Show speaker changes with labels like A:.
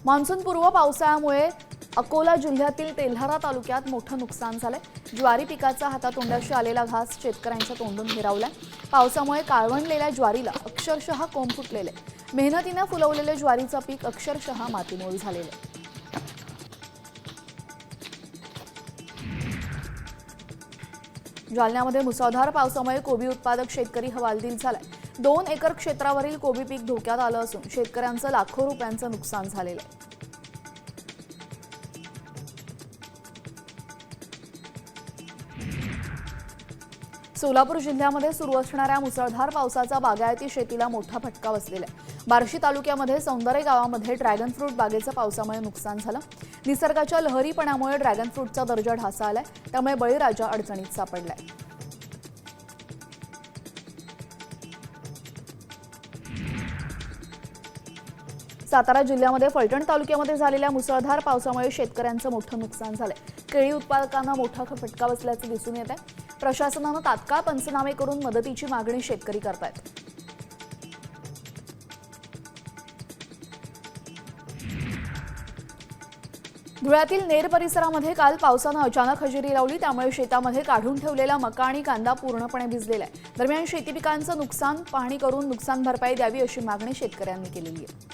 A: मान्सूनपूर्व पावसामुळे अकोला जिल्ह्यातील तेल्हारा तालुक्यात मोठं नुकसान झालंय। ज्वारी पिकाचा हातातोंडाशी आलेला घास शेतकऱ्यांच्या तोंडून हिरावलाय। पावसामुळे काळवंडलेल्या ज्वारीला अक्षरशः कोंब फुटलेले। मेहनतीने फुलवलेले ज्वारीचं पीक अक्षरशः मातीमोल झालेले। जालन्यामध्ये मुसळधार पावसामुळे कोबी उत्पादक शेतकरी हवालदिल झालाय। 2 एकर क्षेत्रावरील कोबी पीक धोक्यात आलं असून शेतकऱ्यांचं लाखो रुपयांचं नुकसान झालेलं आहे। सोलापूर जिल्ह्यामध्ये सुरू असणाऱ्या मुसळधार पावसाचा बागायती शेतीला मोठा फटका बसलेला आहे। बार्शी तालुक्यामध्ये सौंदर्य गावामध्ये ड्रॅगन फ्रूट बागेचं पावसामुळे नुकसान झालं। निसर्गाच्या लहरीपणामुळे ड्रॅगन फ्रूटचा दर्जा ढासळलाय, त्यामुळे बळीराजा अडचणीत सापडलाय। सातारा जिल्ह्यामध्ये फलटण तालुक्यामध्ये झालेल्या मुसळधार पावसामुळे शेतकऱ्यांचं मोठं नुकसान झालंय। केळी उत्पादकांना मोठा फटका बसल्याचं दिसून येत आहे। प्रशासनानं तात्काळ पंचनामे करून मदतीची मागणी शेतकरी करतायत। धुळ्यातील नेर परिसरामध्ये काल पावसानं अचानक हजेरी लावली, त्यामुळे शेतामध्ये काढून ठेवलेला मका आणि कांदा पूर्णपणे भिजलेला आहे। दरम्यान शेती पिकांचं नुकसान पाहणी करून नुकसान भरपाई द्यावी अशी मागणी शेतकऱ्यांनी केलेली आहे।